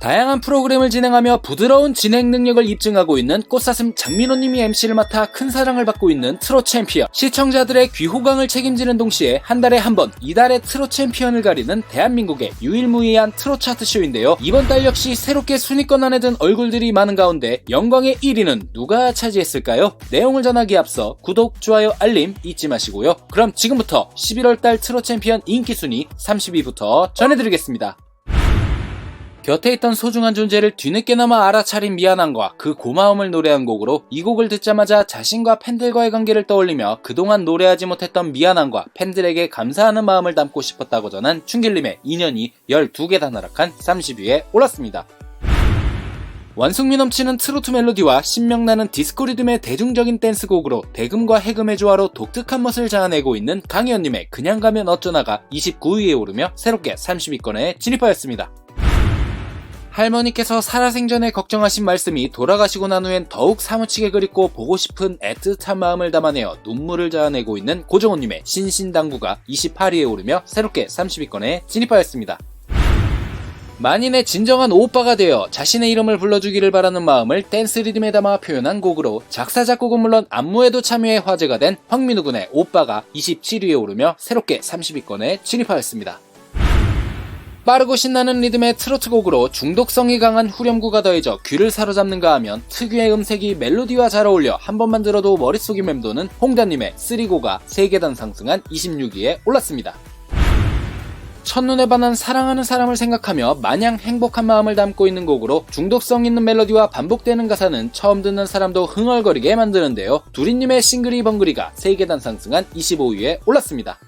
다양한 프로그램을 진행하며 부드러운 진행 능력을 입증하고 있는 꽃사슴 장민호님이 MC를 맡아 큰 사랑을 받고 있는 트롯 챔피언. 시청자들의 귀호강을 책임지는 동시에 한 달에 한 번 이달의 트롯 챔피언을 가리는 대한민국의 유일무이한 트롯 차트 쇼인데요. 이번 달 역시 새롭게 순위권 안에 든 얼굴들이 많은 가운데 영광의 1위는 누가 차지했을까요? 내용을 전하기에 앞서 구독, 좋아요, 알림 잊지 마시고요. 그럼 지금부터 11월달 트롯 챔피언 인기 순위 30위부터 전해드리겠습니다. 곁에 있던 소중한 존재를 뒤늦게나마 알아차린 미안함과 그 고마움을 노래한 곡으로 이 곡을 듣자마자 자신과 팬들과의 관계를 떠올리며 그동안 노래하지 못했던 미안함과 팬들에게 감사하는 마음을 담고 싶었다고 전한 춘길님의 인연이 12계단 하락한 30위에 올랐습니다. 완숙미 넘치는 트로트 멜로디와 신명나는 디스코 리듬의 대중적인 댄스곡으로 대금과 해금의 조화로 독특한 멋을 자아내고 있는 강희연님의 그냥 가면 어쩌나가 29위에 오르며 새롭게 30위권에 진입하였습니다. 할머니께서 살아생전에 걱정하신 말씀이 돌아가시고 난 후엔 더욱 사무치게 그립고 보고 싶은 애틋한 마음을 담아내어 눈물을 자아내고 있는 고정호님의 신신당부가 28위에 오르며 새롭게 30위권에 진입하였습니다. 만인의 진정한 오빠가 되어 자신의 이름을 불러주기를 바라는 마음을 댄스 리듬에 담아 표현한 곡으로 작사 작곡은 물론 안무에도 참여해 화제가 된 황민우 군의 오빠가 27위에 오르며 새롭게 30위권에 진입하였습니다. 빠르고 신나는 리듬의 트로트 곡으로 중독성이 강한 후렴구가 더해져 귀를 사로잡는가 하면 특유의 음색이 멜로디와 잘 어울려 한 번만 들어도 머릿속이 맴도는 홍단님의 쓰리고가 3계단 상승한 26위에 올랐습니다. 첫눈에 반한 사랑하는 사람을 생각하며 마냥 행복한 마음을 담고 있는 곡으로 중독성 있는 멜로디와 반복되는 가사는 처음 듣는 사람도 흥얼거리게 만드는데요. 두리님의 싱그리 벙그리가 3계단 상승한 25위에 올랐습니다.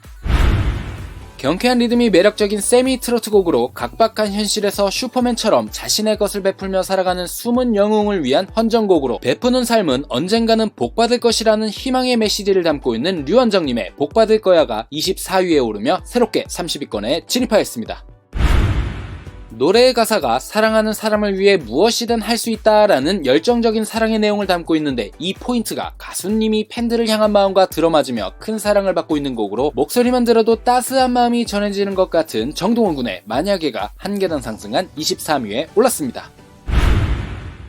경쾌한 리듬이 매력적인 세미 트로트 곡으로 각박한 현실에서 슈퍼맨처럼 자신의 것을 베풀며 살아가는 숨은 영웅을 위한 헌정곡으로 베푸는 삶은 언젠가는 복받을 것이라는 희망의 메시지를 담고 있는 류원정님의 복받을 거야가 24위에 오르며 새롭게 30위권에 진입하였습니다. 노래의 가사가 사랑하는 사람을 위해 무엇이든 할 수 있다라는 열정적인 사랑의 내용을 담고 있는데 이 포인트가 가수님이 팬들을 향한 마음과 들어맞으며 큰 사랑을 받고 있는 곡으로 목소리만 들어도 따스한 마음이 전해지는 것 같은 정동원 군의 만약에가 한 계단 상승한 23위에 올랐습니다.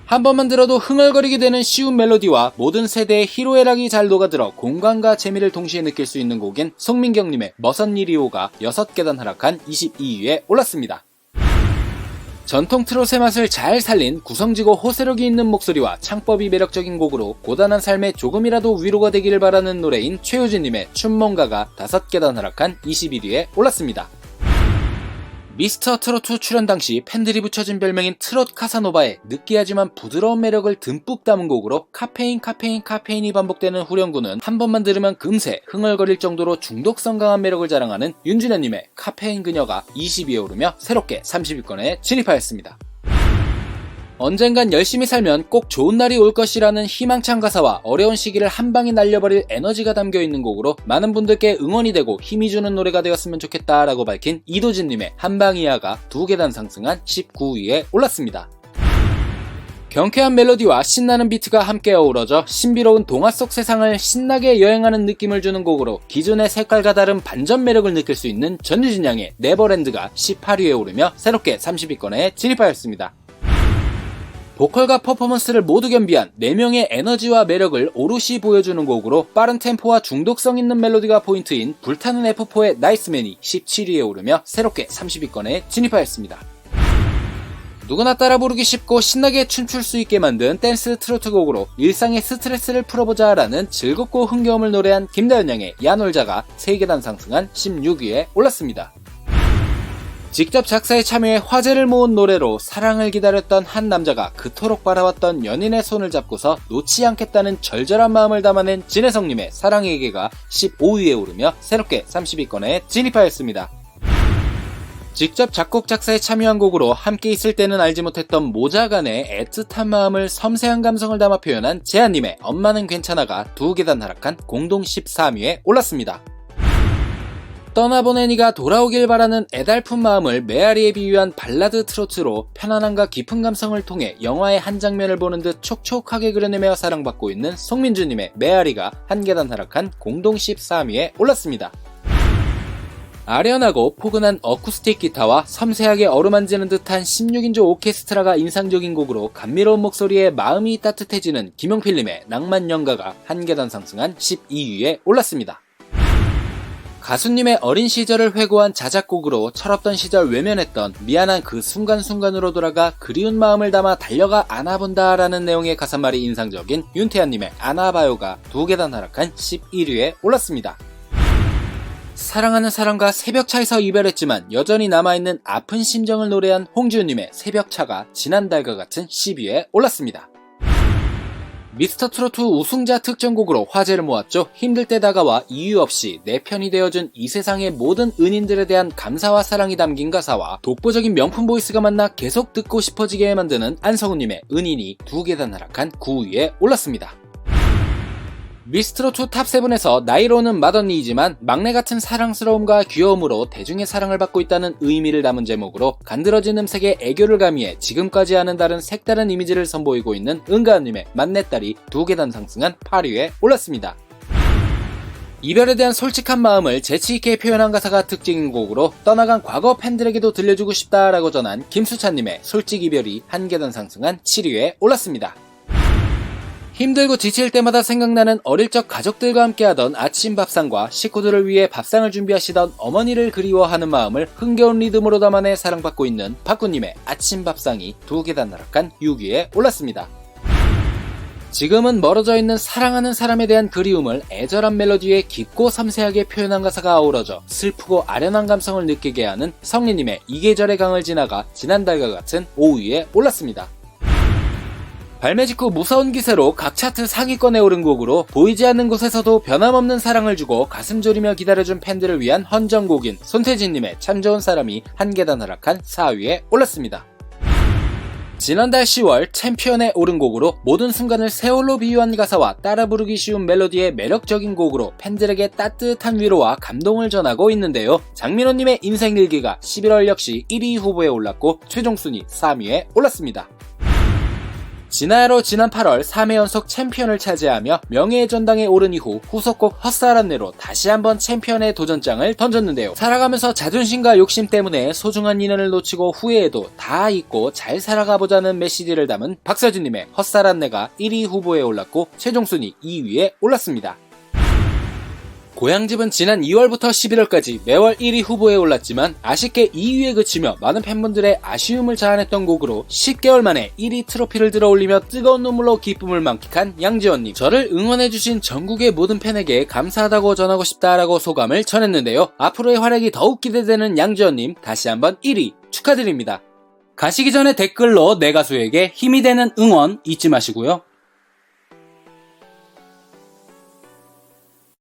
한 번만 들어도 흥얼거리게 되는 쉬운 멜로디와 모든 세대의 희로애락이 잘 녹아들어 공감과 재미를 동시에 느낄 수 있는 곡인 송민경님의 머선리리오가 6계단 하락한 22위에 올랐습니다. 전통 트롯의 맛을 잘 살린 구성지고 호소력이 있는 목소리와 창법이 매력적인 곡으로 고단한 삶에 조금이라도 위로가 되기를 바라는 노래인 최효진님의 춘몽가가 5계단 하락한 21위에 올랐습니다. 미스터 트롯2 출연 당시 팬들이 붙여준 별명인 트롯 카사노바의 느끼하지만 부드러운 매력을 듬뿍 담은 곡으로 카페인이 반복되는 후렴구는 한 번만 들으면 금세 흥얼거릴 정도로 중독성 강한 매력을 자랑하는 윤준현님의 카페인 그녀가 20위에 오르며 새롭게 30위권에 진입하였습니다. 언젠간 열심히 살면 꼭 좋은 날이 올 것이라는 희망찬 가사와 어려운 시기를 한 방에 날려버릴 에너지가 담겨있는 곡으로 많은 분들께 응원이 되고 힘이 주는 노래가 되었으면 좋겠다라고 밝힌 이도진님의 한방이야가 2계단 상승한 19위에 올랐습니다. 경쾌한 멜로디와 신나는 비트가 함께 어우러져 신비로운 동화 속 세상을 신나게 여행하는 느낌을 주는 곡으로 기존의 색깔과 다른 반전 매력을 느낄 수 있는 전유진 양의 네버랜드가 18위에 오르며 새롭게 30위권에 진입하였습니다. 보컬과 퍼포먼스를 모두 겸비한 4명의 에너지와 매력을 오롯이 보여주는 곡으로 빠른 템포와 중독성 있는 멜로디가 포인트인 불타는 F4의 나이스맨이 17위에 오르며 새롭게 30위권에 진입하였습니다. 누구나 따라 부르기 쉽고 신나게 춤출 수 있게 만든 댄스 트로트 곡으로 일상의 스트레스를 풀어보자 라는 즐겁고 흥겨움을 노래한 김다연 양의 야놀자가 3계단 상승한 16위에 올랐습니다. 직접 작사에 참여해 화제를 모은 노래로 사랑을 기다렸던 한 남자가 그토록 바라왔던 연인의 손을 잡고서 놓지 않겠다는 절절한 마음을 담아낸 진혜성님의 사랑에게가 15위에 오르며 새롭게 30위권에 진입하였습니다. 직접 작곡 작사에 참여한 곡으로 함께 있을 때는 알지 못했던 모자 간의 애틋한 마음을 섬세한 감성을 담아 표현한 재한님의 엄마는 괜찮아가 2계단 하락한 공동 13위에 올랐습니다. 떠나보내니가 돌아오길 바라는 애달픈 마음을 메아리에 비유한 발라드 트로트로 편안함과 깊은 감성을 통해 영화의 한 장면을 보는 듯 촉촉하게 그려내며 사랑받고 있는 송민주님의 메아리가 한 계단 하락한 공동 13위에 올랐습니다. 아련하고 포근한 어쿠스틱 기타와 섬세하게 어루만지는 듯한 16인조 오케스트라가 인상적인 곡으로 감미로운 목소리에 마음이 따뜻해지는 김용필님의 낭만연가가 한 계단 상승한 12위에 올랐습니다. 가수님의 어린 시절을 회고한 자작곡으로 철없던 시절 외면했던 미안한 그 순간순간으로 돌아가 그리운 마음을 담아 달려가 안아본다 라는 내용의 가사말이 인상적인 윤태환님의 안아봐요가 2계단 하락한 11위에 올랐습니다. 사랑하는 사람과 새벽차에서 이별했지만 여전히 남아있는 아픈 심정을 노래한 홍지훈님의 새벽차가 지난달과 같은 10위에 올랐습니다. 미스터트로트 우승자 특전곡으로 화제를 모았죠. 힘들 때 다가와 이유 없이 내 편이 되어준 이 세상의 모든 은인들에 대한 감사와 사랑이 담긴 가사와 독보적인 명품 보이스가 만나 계속 듣고 싶어지게 만드는 안성우님의 은인이 2계단 하락한 9위에 올랐습니다. 미스트롯2 탑7에서 나이로는 맏언니이지만 막내같은 사랑스러움과 귀여움으로 대중의 사랑을 받고 있다는 의미를 담은 제목으로 간드러진 음색에 애교를 가미해 지금까지와는 다른 색다른 이미지를 선보이고 있는 은가은님의 맏내딸이 2계단 상승한 8위에 올랐습니다. 이별에 대한 솔직한 마음을 재치있게 표현한 가사가 특징인 곡으로 떠나간 과거 팬들에게도 들려주고 싶다라고 전한 김수찬님의 솔직 이별이 한 계단 상승한 7위에 올랐습니다. 힘들고 지칠 때마다 생각나는 어릴 적 가족들과 함께하던 아침 밥상과 식구들을 위해 밥상을 준비하시던 어머니를 그리워하는 마음을 흥겨운 리듬으로 담아내 사랑받고 있는 박구님의 아침 밥상이 2계단 하락한 6위에 올랐습니다. 지금은 멀어져 있는 사랑하는 사람에 대한 그리움을 애절한 멜로디에 깊고 섬세하게 표현한 가사가 어우러져 슬프고 아련한 감성을 느끼게 하는 성리님의 이 계절의 강을 지나가 지난달과 같은 5위에 올랐습니다. 발매 직후 무서운 기세로 각 차트 상위권에 오른 곡으로 보이지 않는 곳에서도 변함없는 사랑을 주고 가슴 졸이며 기다려준 팬들을 위한 헌정곡인 손태진님의 참 좋은 사람이 한 계단 하락한 4위에 올랐습니다. 지난달 10월 챔피언에 오른 곡으로 모든 순간을 세월로 비유한 가사와 따라 부르기 쉬운 멜로디의 매력적인 곡으로 팬들에게 따뜻한 위로와 감동을 전하고 있는데요. 장민호님의 인생일기가 11월 역시 1위 후보에 올랐고 최종 순위 3위에 올랐습니다. 진아야로 지난 8월 3회 연속 챔피언을 차지하며 명예의 전당에 오른 이후 후속곡 헛살았네로 다시 한번 챔피언의 도전장을 던졌는데요. 살아가면서 자존심과 욕심 때문에 소중한 인연을 놓치고 후회해도 다 잊고 잘 살아가보자는 메시지를 담은 박서진님의 헛살았네가 1위 후보에 올랐고 최종 순위 2위에 올랐습니다. 고향집은 지난 2월부터 11월까지 매월 1위 후보에 올랐지만 아쉽게 2위에 그치며 많은 팬분들의 아쉬움을 자아냈던 곡으로 10개월 만에 1위 트로피를 들어올리며 뜨거운 눈물로 기쁨을 만끽한 양지원님. 저를 응원해주신 전국의 모든 팬에게 감사하다고 전하고 싶다라고 소감을 전했는데요. 앞으로의 활약이 더욱 기대되는 양지원님 다시 한번 1위 축하드립니다. 가시기 전에 댓글로 내 가수에게 힘이 되는 응원 잊지 마시고요.